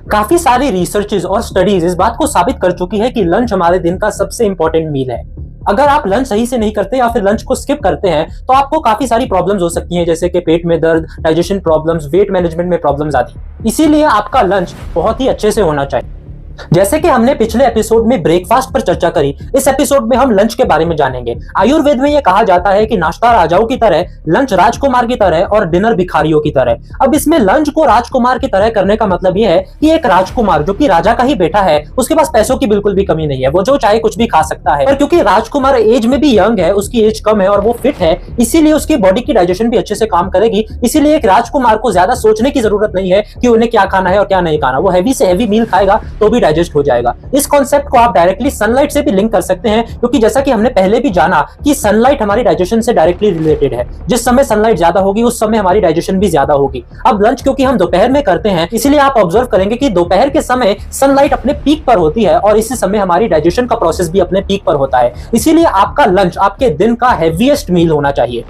काफी सारी रिसर्चेज और स्टडीज इस बात को साबित कर चुकी है कि लंच हमारे दिन का सबसे इंपॉर्टेंट मील है। अगर आप लंच सही से नहीं करते या फिर लंच को स्किप करते हैं तो आपको काफी सारी प्रॉब्लम्स हो सकती हैं, जैसे कि पेट में दर्द, डाइजेशन प्रॉब्लम्स, वेट मैनेजमेंट में प्रॉब्लम्स आदि। इसीलिए आपका लंच बहुत ही अच्छे से होना चाहिए। जैसे कि हमने पिछले एपिसोड में ब्रेकफास्ट पर चर्चा करी, इस एपिसोड में हम लंच के बारे में जानेंगे। आयुर्वेद में यह कहा जाता है कि नाश्ता राजाओं की तरह, लंच राजकुमार की तरह और डिनर भिखारियों की तरह। अब इसमें लंच को राजकुमार की तरह करने का मतलब यह है कि एक राजकुमार जो कि राजा का ही बेटा है, उसके पास पैसों की बिल्कुल भी कमी नहीं है, वो जो चाहे कुछ भी खा सकता है। पर क्योंकि राजकुमार एज में भी यंग है, उसकी एज कम है और वो फिट है, इसीलिए उसकी बॉडी की डाइजेशन भी अच्छे से काम करेगी। इसीलिए एक राजकुमार को ज्यादा सोचने की जरूरत नहीं है कि उन्हें क्या खाना है और क्या नहीं खाना। वो हैवी से हैवी मील खाएगा तो भी डाइजेस्ट हो जाएगा। इस कॉन्सेप्ट को आप डायरेक्टली सनलाइट से भी लिंक कर सकते हैं, क्योंकि जैसा कि हमने पहले भी जाना कि सनलाइट हमारी डाइजेशन से डायरेक्टली रिलेटेड है। जिस समय सनलाइट ज्यादा होगी उस समय हमारी डाइजेशन भी ज्यादा होगी। अब लंच क्योंकि हम दोपहर में करते हैं, इसलिए आप ऑब्जर्व करेंगे कि दोपहर के समय सनलाइट अपने पीक पर होती है और इसी समय हमारी डाइजेशन का प्रोसेस भी अपने पीक पर होता है। इसीलिए आपका लंच आपके दिन का हैवीएस्ट मील होना चाहिए।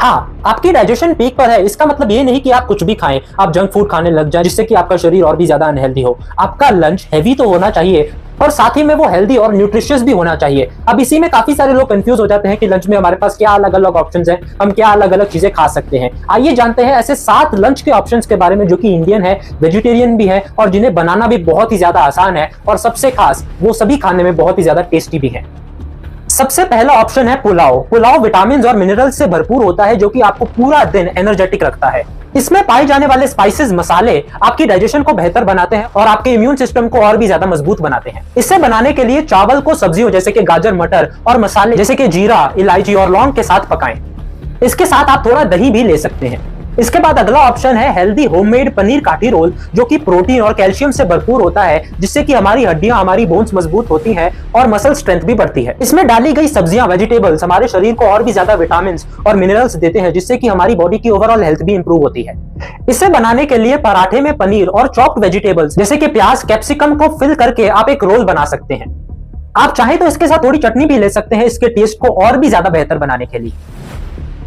हाँ, आपकी डाइजेशन पीक पर है, इसका मतलब ये नहीं कि आप कुछ भी खाएं, आप जंक फूड खाने लग जाएं जिससे कि आपका शरीर और भी ज्यादा अनहेल्दी हो। आपका लंच हैवी तो होना चाहिए और साथ ही में वो हेल्दी और न्यूट्रिशियस भी होना चाहिए। अब इसी में काफी सारे लोग कंफ्यूज हो जाते हैं कि लंच में हमारे पास क्या अलग अलग ऑप्शंस हैं, हम क्या अलग अलग चीजें खा सकते हैं। आइए जानते हैं ऐसे 7 लंच के ऑप्शंस के बारे में जो कि इंडियन है, वेजिटेरियन भी है और जिन्हें बनाना भी बहुत ही ज्यादा आसान है और सबसे खास वो सभी खाने में बहुत ही ज्यादा टेस्टी भी है। सबसे पहला ऑप्शन है पुलाव। पुलाव विटामिन और मिनरल्स से भरपूर होता है जो कि आपको पूरा दिन एनर्जेटिक रखता है। इसमें पाए जाने वाले स्पाइसेस, मसाले आपकी डाइजेशन को बेहतर बनाते हैं और आपके इम्यून सिस्टम को और भी ज्यादा मजबूत बनाते हैं। इसे बनाने के लिए चावल को सब्जियों जैसे कि गाजर, मटर और मसाले जैसे कि जीरा, इलायची और लौंग के साथ पकाएं। इसके साथ आप थोड़ा दही भी ले सकते हैं। इसके बाद अगला ऑप्शन है हेल्दी होममेड पनीर काठी रोल, जो कि प्रोटीन और कैल्शियम से भरपूर होता है, जिससे कि हमारी हड्डियां, हमारी बोन्स मजबूत होती हैं और मसल स्ट्रेंथ भी बढ़ती है। इसमें डाली गई सब्जियां, वेजिटेबल्स हमारे शरीर को और भी ज्यादा विटामिन और मिनरल्स देते हैं, जिससे कि हमारी बॉडी की ओवरऑल हेल्थ भी इंप्रूव होती है। इसे बनाने के लिए पराठे में पनीर और चॉप्ड वेजिटेबल्स जैसे कि प्याज, कैप्सिकम को फिल करके आप एक रोल बना सकते हैं। आप चाहे तो इसके साथ थोड़ी चटनी भी ले सकते हैं, इसके टेस्ट को और भी ज्यादा बेहतर बनाने के लिए।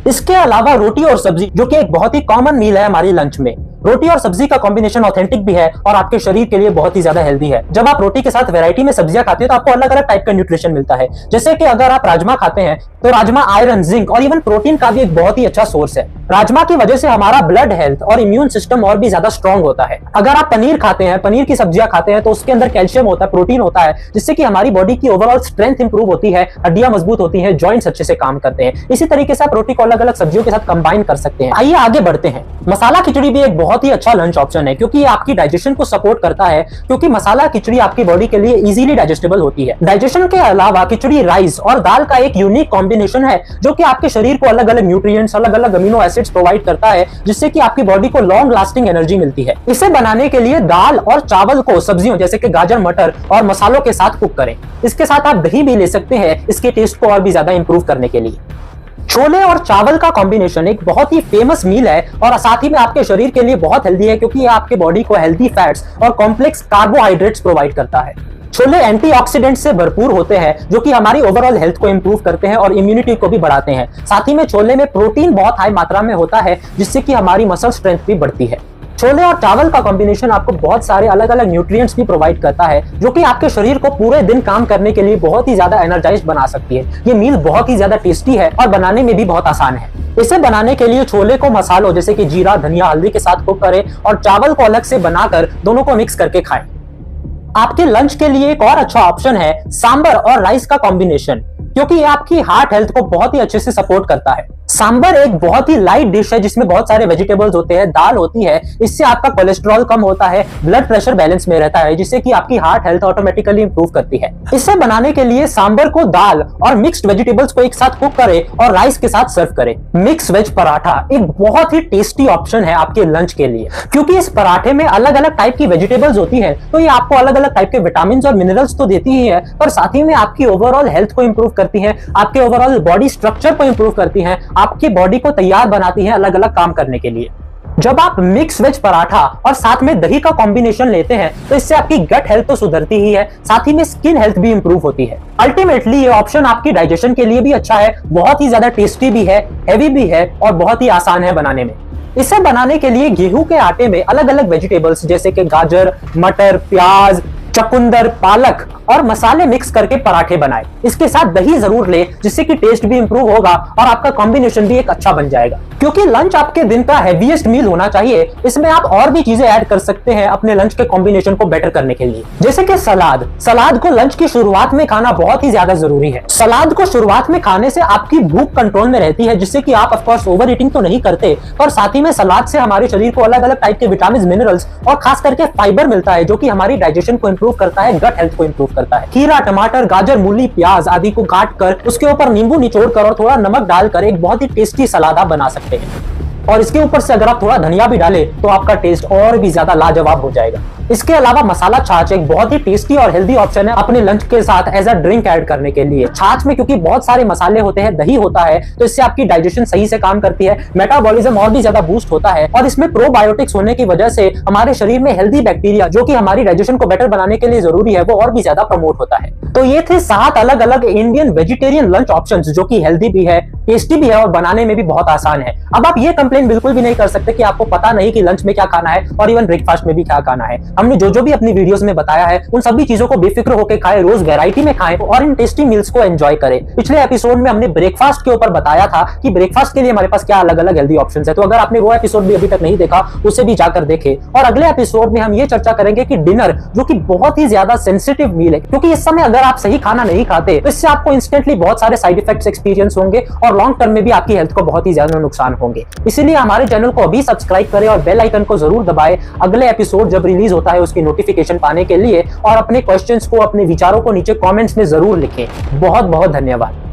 इसके अलावा रोटी और सब्जी, जो कि एक बहुत ही कॉमन मील है हमारी लंच में। रोटी और सब्जी का कॉम्बिनेशन ऑथेंटिक भी है और आपके शरीर के लिए बहुत ही ज्यादा हेल्दी है। जब आप रोटी के साथ वैरायटी में सब्जियां खाते हैं तो आपको अलग अलग टाइप का न्यूट्रिशन मिलता है। जैसे कि अगर आप राजमा खाते हैं तो राजमा आयरन, जिंक और इवन प्रोटीन का भी एक बहुत ही अच्छा सोर्स है। राजमा की वजह से हमारा ब्लड हेल्थ और इम्यून सिस्टम और भी ज्यादा स्ट्रॉन्ग होता है। अगर आप पनीर खाते हैं, पनीर की सब्जियां खाते हैं तो उसके अंदर कैल्शियम होता है, प्रोटीन होता है, जिससे कि हमारी बॉडी की ओवरऑल स्ट्रेंथ इंप्रूव होती है, हड्डियां मजबूत होती हैं, जॉइंट्स अच्छे से काम करते हैं। इसी तरीके से आप रोटी को अलग अलग सब्जियों के साथ कंबाइन कर सकते हैं। आइए आगे बढ़ते हैं। मसाला खिचड़ी भी एक बहुत ही अच्छा लंच ऑप्शन है, क्योंकि ये आपकी डाइजेशन को सपोर्ट करता है, क्योंकि मसाला खिचड़ी आपकी बॉडी के लिए इजीली डाइजेस्टेबल होती है। डाइजेशन के अलावा खिचड़ी राइस और दाल का एक यूनिक कॉम्बिनेशन है जो कि आपके शरीर को अलग अलग न्यूट्रिएंट्स, अलग अलग अमीनो एसिड्स प्रोवाइड करता है, जिससे कि आपकी बॉडी को लॉन्ग लास्टिंग एनर्जी मिलती है। इसे बनाने के लिए दाल और चावल को सब्जियों जैसे कि गाजर, मटर और मसालों के साथ कुक करें। इसके साथ आप दही भी ले सकते हैं इसके टेस्ट को और भी ज्यादा इंप्रूव करने के लिए। छोले और चावल का कॉम्बिनेशन एक बहुत ही फेमस मील है और साथ ही में आपके शरीर के लिए बहुत हेल्दी है, क्योंकि ये आपके बॉडी को हेल्दी फैट्स और कॉम्प्लेक्स कार्बोहाइड्रेट्स प्रोवाइड करता है। छोले एंटीऑक्सीडेंट से भरपूर होते हैं जो कि हमारी ओवरऑल हेल्थ को इंप्रूव करते हैं और इम्यूनिटी को भी बढ़ाते हैं। साथ ही में छोले में प्रोटीन बहुत हाई मात्रा में होता है, जिससे कि हमारी मसल स्ट्रेंथ भी बढ़ती है। छोले और चावल का कॉम्बिनेशन आपको बहुत सारे अलग अलग न्यूट्रिएंट्स भी प्रोवाइड करता है, जो कि आपके शरीर को पूरे दिन काम करने के लिए बहुत ही ज्यादा एनर्जाइज्ड बना सकती है। ये मील बहुत ही ज्यादा टेस्टी है और बनाने में भी बहुत आसान है। इसे बनाने के लिए छोले को मसालों जैसे कि जीरा, धनिया, हल्दी के साथ कुक करें और चावल को अलग से बनाकर दोनों को मिक्स करके खाएं। आपके लंच के लिए एक और अच्छा ऑप्शन है सांबर और राइस का कॉम्बिनेशन, क्योंकि ये आपकी हार्ट हेल्थ को बहुत ही अच्छे से सपोर्ट करता है। सांबर एक बहुत ही लाइट डिश है जिसमें बहुत सारे वेजिटेबल्स होते हैं, दाल होती है। इससे आपका कोलेस्ट्रॉल कम होता है, ब्लड प्रेशर बैलेंस में रहता है, जिससे कि आपकी हार्ट हेल्थ ऑटोमेटिकली इंप्रूव करती है। इसे बनाने के लिए सांबर को दाल और मिक्स्ड वेजिटेबल्स को एक साथ कुक करें और राइस के साथ सर्व करें। मिक्स वेज पराठा एक बहुत ही टेस्टी ऑप्शन है आपके लंच के लिए, क्योंकि इस पराठे में अलग अलग टाइप की वेजिटेबल्स होती है, तो ये आपको अलग अलग टाइप के विटामिन और मिनरल्स तो देती ही है, पर साथ ही में आपकी ओवरऑल हेल्थ को इंप्रूव करती है, आपके ओवरऑल बॉडी स्ट्रक्चर को इंप्रूव करती है, आपकी बॉडी को तैयार बनाती है अलग अलग काम करने के लिए। जब आप मिक्स वेज पराठा और साथ में दही का कॉम्बिनेशन लेते हैं तो इससे आपकी गट हेल्थ तो सुधरती ही है, साथ ही में स्किन हेल्थ भी इंप्रूव होती है। अल्टीमेटली ये ऑप्शन आपकी डाइजेशन के लिए भी अच्छा है, बहुत ही ज्यादा टेस्टी भी है, हेवी भी है और बहुत ही आसान है बनाने में। इसे बनाने के लिए गेहूं के आटे में अलग अलग वेजिटेबल्स जैसे कि गाजर, मटर, प्याज, चुकंदर, पालक और मसाले मिक्स करके पराठे बनाए। इसके साथ दही जरूर ले, जिससे कि टेस्ट भी इंप्रूव होगा और आपका कॉम्बिनेशन भी एक अच्छा बन जाएगा। क्योंकि लंच आपके दिन का हैवीएस्ट मील होना चाहिए, इसमें आप और भी चीजें ऐड कर सकते हैं अपने लंच के कॉम्बिनेशन को बेटर करने के लिए, जैसे कि सलाद। सलाद को लंच की शुरुआत में खाना बहुत ही ज्यादा जरूरी है। सलाद को शुरुआत में खाने से आपकी भूख कंट्रोल में रहती है, जिससे कि आप ऑफकोर्स ओवर ईटिंग तो नहीं करते, और साथ ही में सलाद से हमारे शरीर को अलग अलग टाइप के विटामिन, मिनरल्स और खास करके फाइबर मिलता है, जो कि हमारी डाइजेशन को इंप्रूव करता है, गट हेल्थ को इंप्रूव करता है। खीरा, टमाटर, गाजर, मूली, प्याज आदि को काट कर उसके ऊपर नींबू निचोड़कर और थोड़ा नमक डालकर एक बहुत ही टेस्टी सलाद आप बना सकते हैं। और इसके ऊपर से अगर आप थोड़ा धनिया भी डालें तो आपका टेस्ट और भी ज्यादा लाजवाब हो जाएगा। इसके अलावा मसाला छाछ एक बहुत ही टेस्टी और हेल्दी ऑप्शन है अपने लंच के साथ एज अ ड्रिंक ऐड करने के लिए। छाछ में क्योंकि बहुत सारे मसाले होते हैं, दही होता है, तो इससे आपकी डाइजेशन सही से काम करती है, मेटाबॉलिज्म और भी ज्यादा बूस्ट होता है, और इसमें प्रोबायोटिक्स होने की वजह से हमारे शरीर में हेल्दी बैक्टीरिया जो कि हमारी डाइजेशन को बेटर बनाने के लिए जरूरी है, वो और भी ज्यादा प्रमोट होता है। तो ये थे 7 अलग अलग इंडियन वेजिटेरियन लंच ऑप्शंस, जो कि हेल्दी भी है, टेस्टी भी है और बनाने में भी बहुत आसान है। अब आप ये कंप्लेन बिल्कुल भी नहीं कर सकते कि आपको पता नहीं कि लंच में क्या खाना है और इवन ब्रेकफास्ट में भी क्या खाना है। हमने जो भी अपनी वीडियोस में बताया है, उन सभी चीजों को बेफिक्र होकर खाएं, रोज वैरायटी में खाएं और इन टेस्टी मील्स को एंजॉय करें। पिछले एपिसोड में हमने ब्रेकफास्ट के ऊपर बताया था कि ब्रेकफास्ट के लिए हमारे पास क्या अलग अलग हेल्दी ऑप्शंस है, तो अगर आपने वो एपिसोड भी अभी तक नहीं देखा, उसे भी जाकर देखें। और अगले एपिसोड में हम ये चर्चा करेंगे कि डिनर, जो कि बहुत ही ज्यादा सेंसिटिव मील है, क्योंकि इस समय अगर आप सही खाना नहीं खाते तो इससे आपको इंस्टेंटली बहुत सारे साइड इफेक्ट्स एक्सपीरियंस होंगे और लॉन्ग टर्म में भी आपकी हेल्थ को बहुत ही ज्यादा नुकसान होंगे। इसीलिए हमारे चैनल को अभी सब्सक्राइब करें और बेल आइकन को जरूर दबाएं अगले एपिसोड जब रिलीज होता है उसकी नोटिफिकेशन पाने के लिए, और अपने क्वेश्चंस को, अपने विचारों को नीचे कमेंट्स में जरूर लिखें। बहुत बहुत धन्यवाद।